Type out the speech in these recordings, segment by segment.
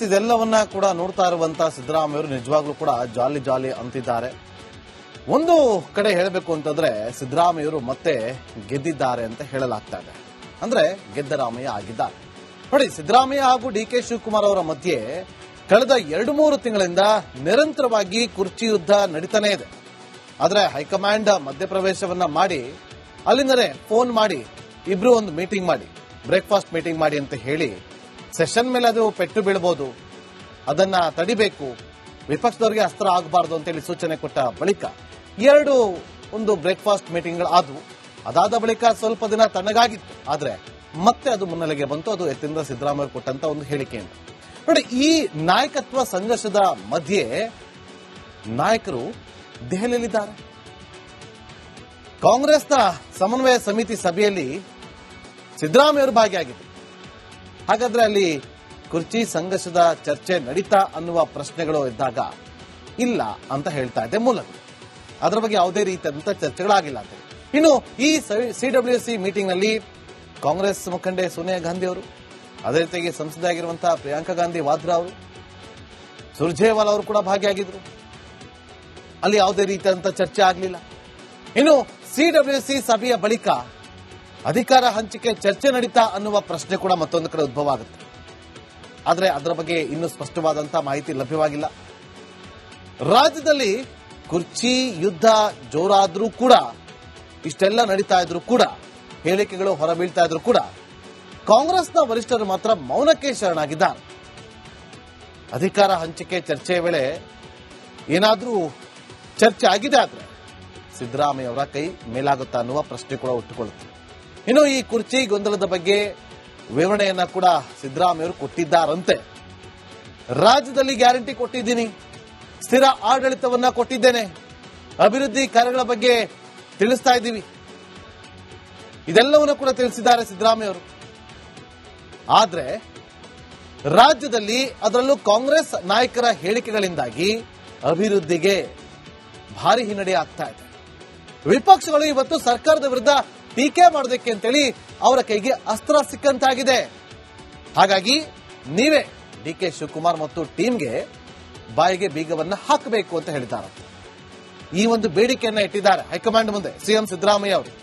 ಇದೆಲ್ಲವನ್ನ ಕೂಡ ನೋಡ್ತಾ ಇರುವಂತ ಸಿದ್ದರಾಮಯ್ಯವರು ನಿಜವಾಗ್ಲೂ ಕೂಡ ಜಾಲಿ ಜಾಲಿ ಅಂತಿದ್ದಾರೆ. ಒಂದು ಕಡೆ ಹೇಳಬೇಕು ಅಂತಂದ್ರೆ ಸಿದ್ದರಾಮಯ್ಯವರು ಮತ್ತೆ ಗೆದ್ದಿದ್ದಾರೆ ಅಂತ ಹೇಳಲಾಗ್ತಾ ಇದೆ. ಅಂದ್ರೆ ಗೆದ್ದ ರಾಮಯ್ಯ ಆಗಿದ್ದಾರೆ. ನೋಡಿ, ಸಿದ್ದರಾಮಯ್ಯ ಹಾಗೂ ಡಿ.ಕೆ. ಶಿವಕುಮಾರ್ ಅವರ ಮಧ್ಯೆ ಕಳೆದ 2-3 ತಿಂಗಳಿಂದ ನಿರಂತರವಾಗಿ ಕುರ್ಚಿ ಯುದ್ಧ ನಡೀತಾನೆ ಇದೆ. ಆದ್ರೆ ಹೈಕಮಾಂಡ್ ಮಧ್ಯಪ್ರವೇಶವನ್ನ ಮಾಡಿ ಅಲ್ಲಿಂದಲೇ ಫೋನ್ ಮಾಡಿ ಇಬ್ರು ಒಂದು ಮೀಟಿಂಗ್ ಮಾಡಿ, ಬ್ರೇಕ್ಫಾಸ್ಟ್ ಮೀಟಿಂಗ್ ಮಾಡಿ ಅಂತ ಹೇಳಿ ಸೆಷನ್ ಮೇಲೆ ಅದು ಪೆಟ್ಟು ಬೀಳಬಹುದು, ಅದನ್ನ ತಡಿಬೇಕು, ವಿಪಕ್ಷದವರಿಗೆ ಅಸ್ತ್ರ ಆಗಬಾರದು ಅಂತೇಳಿ ಸೂಚನೆ ಕೊಟ್ಟ ಬಳಿಕ ಒಂದು ಬ್ರೇಕ್ಫಾಸ್ಟ್ ಮೀಟಿಂಗ್ಗಳು ಆದವು. ಅದಾದ ಬಳಿಕ ಸ್ವಲ್ಪ ದಿನ ತಣ್ಣಗಾಗಿತ್ತು. ಆದ್ರೆ ಮತ್ತೆ ಅದು ಮುನ್ನೆಲೆಗೆ ಬಂತು. ಅದು ಎತ್ತಿಂದ ಸಿದ್ದರಾಮಯ್ಯ ಕೊಟ್ಟಂತ ಒಂದು ಹೇಳಿಕೆಯಿಂದ. ನೋಡಿ, ಈ ನಾಯಕತ್ವ ಸಂಘರ್ಷದ ಮಧ್ಯೆ ನಾಯಕರು ದೆಹಲಿಯಲ್ಲಿದ್ದಾರೆ. ಕಾಂಗ್ರೆಸ್ನ ಸಮನ್ವಯ ಸಮಿತಿ ಸಭೆಯಲ್ಲಿ ಸಿದ್ದರಾಮಯ್ಯವರು ಭಾಗಿಯಾಗಿದ್ದರು. ಹಾಗಾದ್ರೆ ಅಲ್ಲಿ ಕುರ್ಚಿ ಸಂಘರ್ಷದ ಚರ್ಚೆ ನಡೀತಾ ಅನ್ನುವ ಪ್ರಶ್ನೆಗಳು ಇದ್ದಾಗ ಇಲ್ಲ ಅಂತ ಹೇಳ್ತಾ ಇದೆ ಮೂಲಗಳು. ಅದರ ಬಗ್ಗೆ ಯಾವುದೇ ರೀತಿಯಾದಂತಹ ಚರ್ಚೆಗಳಾಗಿಲ್ಲ ಅಂತ. ಇನ್ನು ಈ ಸಿಡಬ್ಲ್ಯೂಸಿ ಮೀಟಿಂಗ್ ನಲ್ಲಿ ಕಾಂಗ್ರೆಸ್ ಮುಖಂಡೆ ಸೋನಿಯಾ ಗಾಂಧಿ ಅವರು, ಅದೇ ರೀತಿಯಾಗಿ ಸಂಸದೆಯಾಗಿರುವಂತಹ ಪ್ರಿಯಾಂಕಾ ಗಾಂಧಿ ವಾದ್ರಾ ಅವರು, ಸುರ್ಜೇವಾಲಾ ಅವರು ಕೂಡ ಭಾಗಿಯಾಗಿದ್ರು. ಅಲ್ಲಿ ಯಾವುದೇ ರೀತಿಯಾದಂತಹ ಚರ್ಚೆ ಆಗಲಿಲ್ಲ. ಇನ್ನು ಸಿಡಬ್ಲ್ಯೂಸಿ ಸಭೆಯ ಬಳಿಕ ಅಧಿಕಾರ ಹಂಚಿಕೆ ಚರ್ಚೆ ನಡೀತಾ ಅನ್ನುವ ಪ್ರಶ್ನೆ ಕೂಡ ಮತ್ತೊಂದು ಕಡೆ ಉದ್ಭವ ಆಗುತ್ತೆ. ಆದರೆ ಅದರ ಬಗ್ಗೆ ಇನ್ನೂ ಸ್ಪಷ್ಟವಾದಂತಹ ಮಾಹಿತಿ ಲಭ್ಯವಾಗಿಲ್ಲ. ರಾಜ್ಯದಲ್ಲಿ ಕುರ್ಚಿ ಯುದ್ಧ ಜೋರಾದ್ರೂ ಕೂಡ, ಇಷ್ಟೆಲ್ಲ ನಡೀತಾ ಇದ್ರು ಕೂಡ, ಹೇಳಿಕೆಗಳು ಹೊರಬೀಳ್ತಾ ಇದ್ರು ಕೂಡ ಕಾಂಗ್ರೆಸ್ನ ವರಿಷ್ಠರು ಮಾತ್ರ ಮೌನಕ್ಕೆ ಶರಣಾಗಿದ್ದಾರೆ. ಅಧಿಕಾರ ಹಂಚಿಕೆ ಚರ್ಚೆಯ ವೇಳೆ ಏನಾದ್ರೂ ಚರ್ಚೆ ಆಗಿದೆ ಆದ್ರೆ ಸಿದ್ದರಾಮಯ್ಯ ಅವರ ಕೈ ಮೇಲಾಗುತ್ತಾ ಅನ್ನುವ ಪ್ರಶ್ನೆ ಕೂಡ ಹುಟ್ಟುಕೊಳ್ಳುತ್ತೆ. ಇನ್ನು ಈ ಕುರ್ಚಿ ಗೊಂದಲದ ಬಗ್ಗೆ ವಿವರಣೆಯನ್ನ ಕೂಡ ಸಿದ್ದರಾಮಯ್ಯವರು ಕೊಟ್ಟಿದ್ದಾರಂತೆ. ರಾಜ್ಯದಲ್ಲಿ ಗ್ಯಾರಂಟಿ ಕೊಟ್ಟಿದ್ದೀನಿ, ಸ್ಥಿರ ಆಡಳಿತವನ್ನ ಕೊಟ್ಟಿದ್ದೇನೆ, ಅಭಿವೃದ್ಧಿ ಕಾರ್ಯಗಳ ಬಗ್ಗೆ ತಿಳಿಸ್ತಾ ಇದ್ದೀವಿ, ಇದೆಲ್ಲವನ್ನೂ ಕೂಡ ತಿಳಿಸಿದ್ದಾರೆ ಸಿದ್ದರಾಮಯ್ಯವರು. ಆದ್ರೆ ರಾಜ್ಯದಲ್ಲಿ, ಅದರಲ್ಲೂ ಕಾಂಗ್ರೆಸ್ ನಾಯಕರ ಹೇಳಿಕೆಗಳಿಂದಾಗಿ ಅಭಿವೃದ್ಧಿಗೆ ಭಾರಿ ಹಿನ್ನಡೆ ಆಗ್ತಾ ಇದೆ. ವಿಪಕ್ಷಗಳು ಇವತ್ತು ಸರ್ಕಾರದ ವಿರುದ್ಧ ಟೀಕೆ ಮಾಡೋದಕ್ಕೆ ಅಂತೇಳಿ ಅವರ ಕೈಗೆ ಅಸ್ತ್ರ ಸಿಕ್ಕಂತಾಗಿದೆ. ಹಾಗಾಗಿ ನೀವೇ ಡಿ.ಕೆ. ಶಿವಕುಮಾರ್ ಮತ್ತು ಟೀಮ್ಗೆ ಬಾಯಿಗೆ ಬೀಗವನ್ನ ಹಾಕಬೇಕು ಅಂತ ಹೇಳಿದ್ದಾರೆ. ಈ ಒಂದು ಬೇಡಿಕೆಯನ್ನ ಇಟ್ಟಿದ್ದಾರೆ ಹೈಕಮಾಂಡ್ ಮುಂದೆ ಸಿಎಂ ಸಿದ್ದರಾಮಯ್ಯ ಅವರು.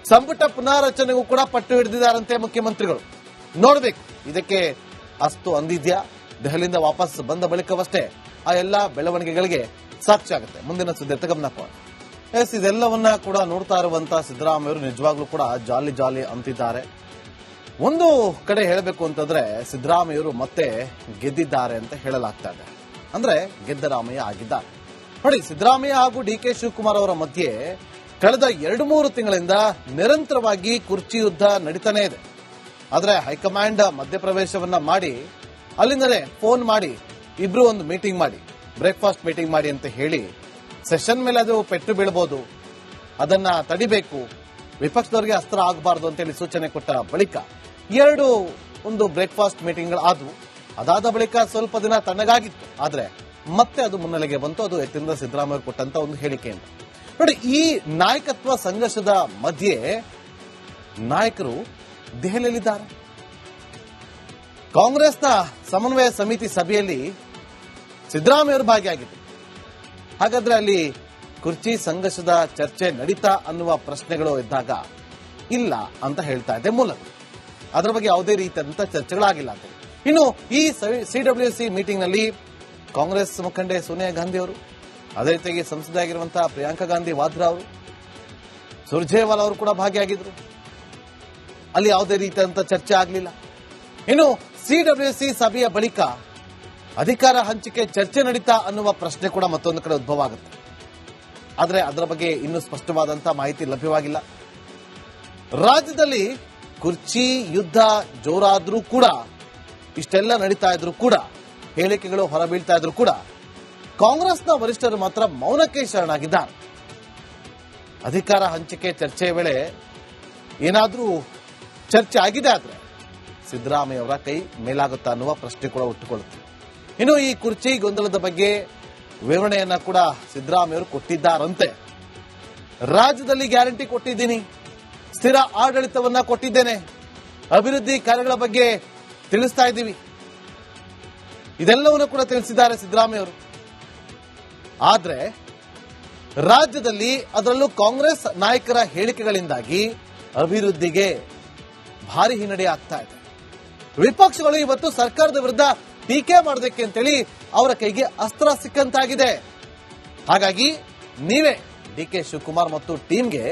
ಸಂಪುಟ ಪುನಾರಚನೆಗೂ ಕೂಡ ಪಟ್ಟು ಹಿಡಿದಿದ್ದಾರಂತೆ ಮುಖ್ಯಮಂತ್ರಿಗಳು. ನೋಡಬೇಕು ಇದಕ್ಕೆ ಅಸ್ತು ಅಂದಿದ್ಯಾ, ದೆಹಲಿಯಿಂದ ವಾಪಸ್ ಬಂದ ಬಳಿಕವಷ್ಟೇ ಆ ಎಲ್ಲಾ ಬೆಳವಣಿಗೆಗಳಿಗೆ ಸಾಕ್ಷಿ ಆಗುತ್ತೆ. ಮುಂದಿನ ಸುದ್ದಿ ಗಮನ ಕೊಡ. ಇದೆಲ್ಲವನ್ನ ಕೂಡ ನೋಡ್ತಾ ಇರುವಂತ ಸಿದ್ದರಾಮಯ್ಯವರು ನಿಜವಾಗ್ಲೂ ಕೂಡ ಜಾಲಿ ಜಾಲಿ ಅಂತಿದ್ದಾರೆ. ಒಂದು ಕಡೆ ಹೇಳಬೇಕು ಅಂತಂದ್ರೆ ಸಿದ್ದರಾಮಯ್ಯವರು ಮತ್ತೆ ಗೆದ್ದಿದ್ದಾರೆ ಅಂತ ಹೇಳಲಾಗ್ತಾ ಇದೆ. ಅಂದ್ರೆ ಗೆದ್ದ ರಾಮಯ್ಯ ಆಗಿದ್ದಾರೆ. ನೋಡಿ, ಸಿದ್ದರಾಮಯ್ಯ ಹಾಗೂ ಡಿ.ಕೆ. ಶಿವಕುಮಾರ್ ಅವರ ಮಧ್ಯೆ ಕಳೆದ 2-3 ತಿಂಗಳಿಂದ ನಿರಂತರವಾಗಿ ಕುರ್ಚಿ ಯುದ್ಧ ನಡೀತಾನೆ ಇದೆ. ಆದ್ರೆ ಹೈಕಮಾಂಡ್ ಮಧ್ಯಪ್ರವೇಶವನ್ನ ಮಾಡಿ ಅಲ್ಲಿಂದಲೇ ಫೋನ್ ಮಾಡಿ ಇಬ್ರು ಒಂದು ಮೀಟಿಂಗ್ ಮಾಡಿ, ಬ್ರೇಕ್ಫಾಸ್ಟ್ ಮೀಟಿಂಗ್ ಮಾಡಿ ಅಂತ ಹೇಳಿ ಸೆಷನ್ ಮೇಲೆ ಅದು ಪೆಟ್ಟು ಬೀಳಬಹುದು, ಅದನ್ನ ತಡಿಬೇಕು, ವಿಪಕ್ಷದವರಿಗೆ ಅಸ್ತ್ರ ಆಗಬಾರದು ಅಂತೇಳಿ ಸೂಚನೆ ಕೊಟ್ಟ ಬಳಿಕ ಒಂದು ಬ್ರೇಕ್ಫಾಸ್ಟ್ ಮೀಟಿಂಗ್ಗಳು ಆದವು. ಅದಾದ ಬಳಿಕ ಸ್ವಲ್ಪ ದಿನ ತಣ್ಣಗಾಗಿತ್ತು. ಆದ್ರೆ ಮತ್ತೆ ಅದು ಮುನ್ನೆಲೆಗೆ ಬಂತು. ಅದು ಎತ್ತಿಂದ ಸಿದ್ದರಾಮಯ್ಯ ಕೊಟ್ಟಂತ ಒಂದು ಹೇಳಿಕೆಯಿಂದ. ನೋಡಿ, ಈ ನಾಯಕತ್ವ ಸಂಘರ್ಷದ ಮಧ್ಯೆ ನಾಯಕರು ದೆಹಲಿಯಲ್ಲಿದ್ದಾರೆ. ಕಾಂಗ್ರೆಸ್ನ ಸಮನ್ವಯ ಸಮಿತಿ ಸಭೆಯಲ್ಲಿ ಸಿದ್ದರಾಮಯ್ಯವರು ಭಾಗಿಯಾಗಿದ್ದರು. ಹಾಗಾದ್ರೆ ಅಲ್ಲಿ ಕುರ್ಚಿ ಸಂಘರ್ಷದ ಚರ್ಚೆ ನಡೀತಾ ಅನ್ನುವ ಪ್ರಶ್ನೆಗಳು ಇದ್ದಾಗ ಇಲ್ಲ ಅಂತ ಹೇಳ್ತಾ ಇದೆ ಮೂಲಗಳು. ಅದರ ಬಗ್ಗೆ ಯಾವುದೇ ರೀತಿಯಾದಂತಹ ಚರ್ಚೆಗಳಾಗಿಲ್ಲ ಅಂತ. ಇನ್ನು ಈ ಸಿಡಬ್ಲ್ಯೂಸಿ ಮೀಟಿಂಗ್ ನಲ್ಲಿ ಕಾಂಗ್ರೆಸ್ ಮುಖಂಡೆ ಸೋನಿಯಾ ಗಾಂಧಿ ಅವರು, ಅದೇ ರೀತಿಯಾಗಿ ಸಂಸದೆಯಾಗಿರುವಂತಹ ಪ್ರಿಯಾಂಕಾ ಗಾಂಧಿ ವಾದ್ರಾ ಅವರು, ಸುರ್ಜೇವಾಲಾ ಅವರು ಕೂಡ ಭಾಗಿಯಾಗಿದ್ರು. ಅಲ್ಲಿ ಯಾವುದೇ ರೀತಿಯಾದಂತಹ ಚರ್ಚೆ ಆಗಲಿಲ್ಲ. ಇನ್ನು ಸಿಡಬ್ಲ್ಯೂಸಿ ಸಭೆಯ ಬಳಿಕ ಅಧಿಕಾರ ಹಂಚಿಕೆ ಚರ್ಚೆ ನಡೀತಾ ಅನ್ನುವ ಪ್ರಶ್ನೆ ಕೂಡ ಮತ್ತೊಂದು ಕಡೆ ಉದ್ಭವ ಆಗುತ್ತೆ. ಆದರೆ ಅದರ ಬಗ್ಗೆ ಇನ್ನೂ ಸ್ಪಷ್ಟವಾದಂತಹ ಮಾಹಿತಿ ಲಭ್ಯವಾಗಿಲ್ಲ. ರಾಜ್ಯದಲ್ಲಿ ಕುರ್ಚಿ ಯುದ್ಧ ಜೋರಾದ್ರೂ ಕೂಡ, ಇಷ್ಟೆಲ್ಲ ನಡೀತಾ ಇದ್ರು ಕೂಡ, ಹೇಳಿಕೆಗಳು ಹೊರಬೀಳ್ತಾ ಇದ್ರು ಕೂಡ ಕಾಂಗ್ರೆಸ್ನ ವರಿಷ್ಠರು ಮಾತ್ರ ಮೌನಕ್ಕೆ ಶರಣಾಗಿದ್ದಾರೆ. ಅಧಿಕಾರ ಹಂಚಿಕೆ ಚರ್ಚೆಯ ವೇಳೆ ಏನಾದ್ರೂ ಚರ್ಚೆ ಆಗಿದೆ ಆದ್ರೆ ಸಿದ್ದರಾಮಯ್ಯ ಅವರ ಕೈ ಮೇಲಾಗುತ್ತಾ ಅನ್ನುವ ಪ್ರಶ್ನೆ ಕೂಡ ಹುಟ್ಟುಕೊಳ್ಳುತ್ತೆ. ಇನ್ನು ಈ ಕುರ್ಚಿ ಗೊಂದಲದ ಬಗ್ಗೆ ವಿವರಣೆಯನ್ನ ಕೂಡ ಸಿದ್ದರಾಮಯ್ಯವರು ಕೊಟ್ಟಿದ್ದಾರಂತೆ. ರಾಜ್ಯದಲ್ಲಿ ಗ್ಯಾರಂಟಿ ಕೊಟ್ಟಿದ್ದೀನಿ, ಸ್ಥಿರ ಆಡಳಿತವನ್ನ ಕೊಟ್ಟಿದ್ದೇನೆ, ಅಭಿವೃದ್ಧಿ ಕಾರ್ಯಗಳ ಬಗ್ಗೆ ತಿಳಿಸ್ತಾ ಇದ್ದೀವಿ, ಇದೆಲ್ಲವನ್ನು ಕೂಡ ತಿಳಿಸಿದ್ದಾರೆ ಸಿದ್ದರಾಮಯ್ಯ ಅವರು. ಆದ್ರೆ ರಾಜ್ಯದಲ್ಲಿ ಅದರಲ್ಲೂ ಕಾಂಗ್ರೆಸ್ ನಾಯಕರ ಹೇಳಿಕೆಗಳಿಂದಾಗಿ ಅಭಿವೃದ್ಧಿಗೆ ಭಾರಿ ಹಿನ್ನಡೆ ಆಗ್ತಾ ಇದೆ. ವಿಪಕ್ಷಗಳು ಇವತ್ತು ಸರ್ಕಾರದ ವಿರುದ್ಧ ಟೀಕೆ ಮಾಡೋದಕ್ಕೆ ಅಂತೇಳಿ ಅವರ ಕೈಗೆ ಅಸ್ತ್ರ ಸಿಕ್ಕಂತಾಗಿದೆ. ಹಾಗಾಗಿ ನೀವೇ ಡಿ.ಕೆ. ಶಿವಕುಮಾರ್ ಮತ್ತು ಟೀಮ್ಗೆ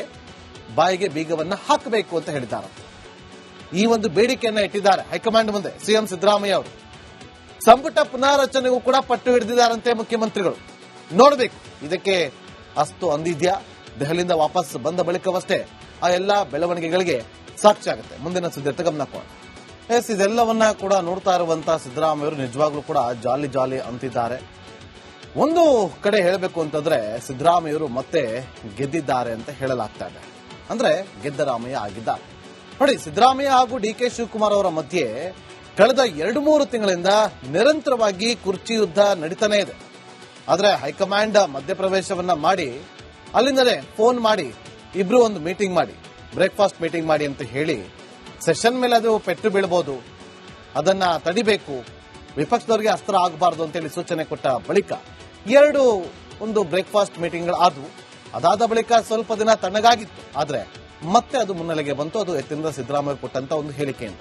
ಬಾಯಿಗೆ ಬೀಗವನ್ನ ಹಾಕಬೇಕು ಅಂತ ಹೇಳಿದ್ದಾರೆ. ಈ ಒಂದು ಬೇಡಿಕೆಯನ್ನ ಇಟ್ಟಿದ್ದಾರೆ ಹೈಕಮಾಂಡ್ ಮುಂದೆ ಸಿಎಂ ಸಿದ್ದರಾಮಯ್ಯ ಅವರು. ಸಂಪುಟ ಪುನಾರಚನೆಗೂ ಕೂಡ ಪಟ್ಟು ಹಿಡಿದಿದ್ದಾರಂತೆ ಮುಖ್ಯಮಂತ್ರಿಗಳು. ನೋಡಬೇಕು ಇದಕ್ಕೆ ಅಸ್ತು ಅಂದಿದ್ಯಾ, ದೆಹಲಿಯಿಂದ ವಾಪಸ್ ಬಂದ ಬಳಿಕವಷ್ಟೇ ಆ ಎಲ್ಲಾ ಬೆಳವಣಿಗೆಗಳಿಗೆ ಸಾಕ್ಷಿ ಆಗುತ್ತೆ. ಮುಂದಿನ ಸುದ್ದಿ ಗಮನ ಕೊಡ. ಇದೆಲ್ಲವನ್ನ ಕೂಡ ನೋಡ್ತಾ ಇರುವಂತಹ ಸಿದ್ದರಾಮಯ್ಯ ಅವರು ನಿಜವಾಗ್ಲೂ ಕೂಡ ಜಾಲಿ ಜಾಲಿ ಅಂತಿದ್ದಾರೆ. ಒಂದು ಕಡೆ ಹೇಳಬೇಕು ಅಂತಂದ್ರೆ ಸಿದ್ದರಾಮಯ್ಯವರು ಮತ್ತೆ ಗೆದ್ದಿದ್ದಾರೆ ಅಂತ ಹೇಳಲಾಗ್ತಾ ಇದೆ. ಅಂದ್ರೆ ಗೆದ್ದರಾಮಯ್ಯ ಆಗಿದ್ದಾರೆ. ನೋಡಿ, ಸಿದ್ದರಾಮಯ್ಯ ಹಾಗೂ ಡಿ.ಕೆ. ಶಿವಕುಮಾರ್ ಅವರ ಮಧ್ಯೆ ಕಳೆದ 2-3 ತಿಂಗಳಿಂದ ನಿರಂತರವಾಗಿ ಕುರ್ಚಿ ಯುದ್ಧ ನಡೀತಾನೆ ಇದೆ. ಆದ್ರೆ ಹೈಕಮಾಂಡ್ ಮಧ್ಯಪ್ರವೇಶವನ್ನ ಮಾಡಿ ಅಲ್ಲಿಂದಲೇ ಫೋನ್ ಮಾಡಿ ಇಬ್ರು ಒಂದು ಮೀಟಿಂಗ್ ಮಾಡಿ, ಬ್ರೇಕ್ಫಾಸ್ಟ್ ಮೀಟಿಂಗ್ ಮಾಡಿ ಅಂತ ಹೇಳಿ ಸೆಷನ್ ಮೇಲೆ ಅದು ಪೆಟ್ಟು ಬೀಳಬಹುದು, ಅದನ್ನ ತಡಿಬೇಕು, ವಿಪಕ್ಷದವರಿಗೆ ಅಸ್ತ್ರ ಆಗಬಾರದು ಅಂತೇಳಿ ಸೂಚನೆ ಕೊಟ್ಟ ಬಳಿಕ ಒಂದು ಬ್ರೇಕ್ಫಾಸ್ಟ್ ಮೀಟಿಂಗ್ ಅದಾದ ಬಳಿಕ ಸ್ವಲ್ಪ ದಿನ ತಣ್ಣಗಾಗಿತ್ತು. ಆದ್ರೆ ಮತ್ತೆ ಅದು ಮುನ್ನೆಲೆಗೆ ಬಂತು. ಅದು ಎತ್ತಿನಿಂದ ಸಿದ್ದರಾಮಯ್ಯ ಕೊಟ್ಟಂತ ಒಂದು ಹೇಳಿಕೆಯಿಂದ.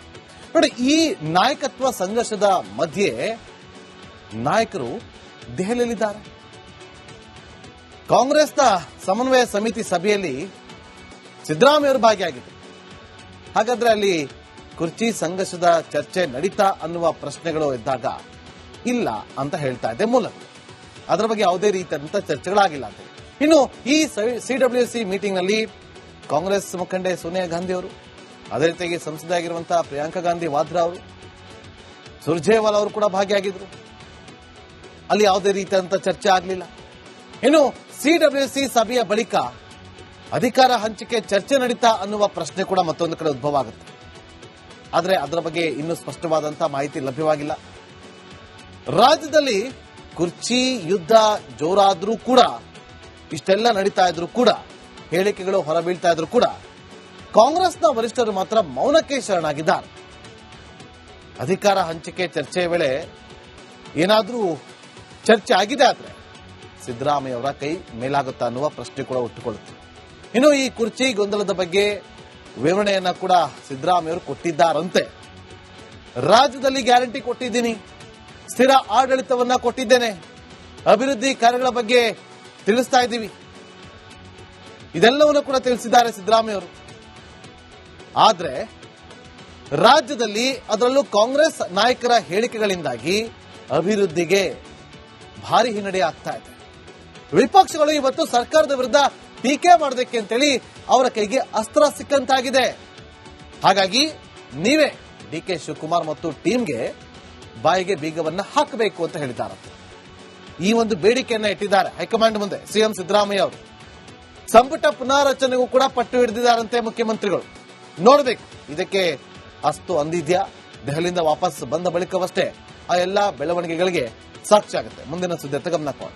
ನೋಡಿ, ಈ ನಾಯಕತ್ವ ಸಂಘರ್ಷದ ಮಧ್ಯೆ ನಾಯಕರು ದೆಹಲಿಯಲ್ಲಿದ್ದಾರೆ. ಕಾಂಗ್ರೆಸ್ನ ಸಮನ್ವಯ ಸಮಿತಿ ಸಭೆಯಲ್ಲಿ ಸಿದ್ದರಾಮಯ್ಯ ಅವರು ಭಾಗಿಯಾಗಿದ್ದರು. ಹಾಗಾದ್ರೆ ಅಲ್ಲಿ ಕುರ್ಚಿ ಸಂಘರ್ಷದ ಚರ್ಚೆ ನಡೀತಾ ಅನ್ನುವ ಪ್ರಶ್ನೆಗಳು ಇದ್ದಾಗ ಇಲ್ಲ ಅಂತ ಹೇಳ್ತಾ ಇದೆ ಮೂಲಗಳು. ಅದರ ಬಗ್ಗೆ ಯಾವುದೇ ರೀತಿಯಾದಂತ ಚರ್ಚೆಗಳಾಗಿಲ್ಲ ಅಂತ. ಇನ್ನು ಈ ಸಿಡಬ್ಲ್ಯೂಸಿ ಮೀಟಿಂಗ್ ನಲ್ಲಿ ಕಾಂಗ್ರೆಸ್ ಮುಖಂಡೆ ಸೋನಿಯಾ ಗಾಂಧಿ ಅವರು, ಅದೇ ರೀತಿಯಾಗಿ ಸಂಸದೆಯಾಗಿರುವಂತಹ ಪ್ರಿಯಾಂಕಾ ಗಾಂಧಿ ವಾದ್ರಾ ಅವರು, ಸುರ್ಜೇವಾಲಾ ಅವರು ಕೂಡ ಭಾಗಿಯಾಗಿದ್ರು. ಅಲ್ಲಿ ಯಾವುದೇ ರೀತಿಯಾದಂತ ಚರ್ಚೆ ಆಗಲಿಲ್ಲ. ಇನ್ನು ಸಿಡಬ್ಲ್ಯೂಸಿ ಸಭೆಯ ಬಳಿಕ ಅಧಿಕಾರ ಹಂಚಿಕೆ ಚರ್ಚೆ ನಡೀತಾ ಅನ್ನುವ ಪ್ರಶ್ನೆ ಕೂಡ ಮತ್ತೊಂದು ಕಡೆ ಉದ್ಭವ ಆಗುತ್ತೆ. ಆದರೆ ಅದರ ಬಗ್ಗೆ ಇನ್ನೂ ಸ್ಪಷ್ಟವಾದಂತಹ ಮಾಹಿತಿ ಲಭ್ಯವಾಗಿಲ್ಲ. ರಾಜ್ಯದಲ್ಲಿ ಕುರ್ಚಿ ಯುದ್ಧ ಜೋರಾದ್ರೂ ಕೂಡ, ಇಷ್ಟೆಲ್ಲ ನಡೀತಾ ಇದ್ರು ಕೂಡ, ಹೇಳಿಕೆಗಳು ಹೊರಬೀಳ್ತಾ ಇದ್ರು ಕೂಡ ಕಾಂಗ್ರೆಸ್ನ ವರಿಷ್ಠರು ಮಾತ್ರ ಮೌನಕ್ಕೆ ಶರಣಾಗಿದ್ದಾರೆ. ಅಧಿಕಾರ ಹಂಚಿಕೆ ಚರ್ಚೆಯ ವೇಳೆ ಏನಾದರೂ ಚರ್ಚೆ ಆಗಿದೆ ಆದ್ರೆ ಸಿದ್ದರಾಮಯ್ಯ ಅವರ ಕೈ ಮೇಲಾಗುತ್ತಾ ಅನ್ನುವ ಪ್ರಶ್ನೆ ಕೂಡ ಹುಟ್ಟುಕೊಳ್ಳುತ್ತೆ. ಇನ್ನು ಈ ಕುರ್ಚಿ ಗೊಂದಲದ ಬಗ್ಗೆ ವಿವರಣೆಯನ್ನ ಕೂಡ ಸಿದ್ದರಾಮಯ್ಯ ಅವರು ಕೊಟ್ಟಿದ್ದಾರಂತೆ. ರಾಜ್ಯದಲ್ಲಿ ಗ್ಯಾರಂಟಿ ಕೊಟ್ಟಿದ್ದೀನಿ, ಸ್ಥಿರ ಆಡಳಿತವನ್ನ ಕೊಟ್ಟಿದ್ದೇನೆ, ಅಭಿವೃದ್ಧಿ ಕಾರ್ಯಗಳ ಬಗ್ಗೆ ತಿಳಿಸ್ತಾ ಇದ್ದೀವಿ, ಇದೆಲ್ಲವನ್ನು ಕೂಡ ತಿಳಿಸಿದ್ದಾರೆ ಸಿದ್ದರಾಮಯ್ಯ ಅವರು. ಆದ್ರೆ ರಾಜ್ಯದಲ್ಲಿ ಅದರಲ್ಲೂ ಕಾಂಗ್ರೆಸ್ ನಾಯಕರ ಹೇಳಿಕೆಗಳಿಂದಾಗಿ ಅಭಿವೃದ್ಧಿಗೆ ಭಾರಿ ಹಿನ್ನಡೆ ಆಗ್ತಾ ಇದೆ. ವಿಪಕ್ಷಗಳು ಇವತ್ತು ಸರ್ಕಾರದ ವಿರುದ್ಧ ಟೀಕೆ ಮಾಡೋದಕ್ಕೆ ಅಂತೇಳಿ ಅವರ ಕೈಗೆ ಅಸ್ತ್ರ ಸಿಕ್ಕಂತಾಗಿದೆ. ಹಾಗಾಗಿ ನೀವೇ ಡಿ.ಕೆ. ಶಿವಕುಮಾರ್ ಮತ್ತು ಟೀಮ್ಗೆ ಬಾಯಿಗೆ ಬೀಗವನ್ನ ಹಾಕಬೇಕು ಅಂತ ಹೇಳಿದ್ದಾರೆ. ಈ ಒಂದು ಬೇಡಿಕೆಯನ್ನ ಇಟ್ಟಿದ್ದಾರೆ ಹೈಕಮಾಂಡ್ ಮುಂದೆ ಸಿಎಂ ಸಿದ್ದರಾಮಯ್ಯ ಅವರು. ಸಂಪುಟ ಪುನಾರಚನೆಗೂ ಕೂಡ ಪಟ್ಟು ಹಿಡಿದಿದ್ದಾರಂತೆ ಮುಖ್ಯಮಂತ್ರಿಗಳು. ನೋಡಬೇಕು ಇದಕ್ಕೆ ಅಸ್ತು ಅಂದಿದ್ಯಾ, ದೆಹಲಿಯಿಂದ ವಾಪಸ್ ಬಂದ ಬಳಿಕವಷ್ಟೇ ಆ ಎಲ್ಲಾ ಬೆಳವಣಿಗೆಗಳಿಗೆ ಸಾಕ್ಷಿ ಆಗುತ್ತೆ. ಮುಂದಿನ ಸುದ್ದಿ ಗಮನ ಕೊಡ.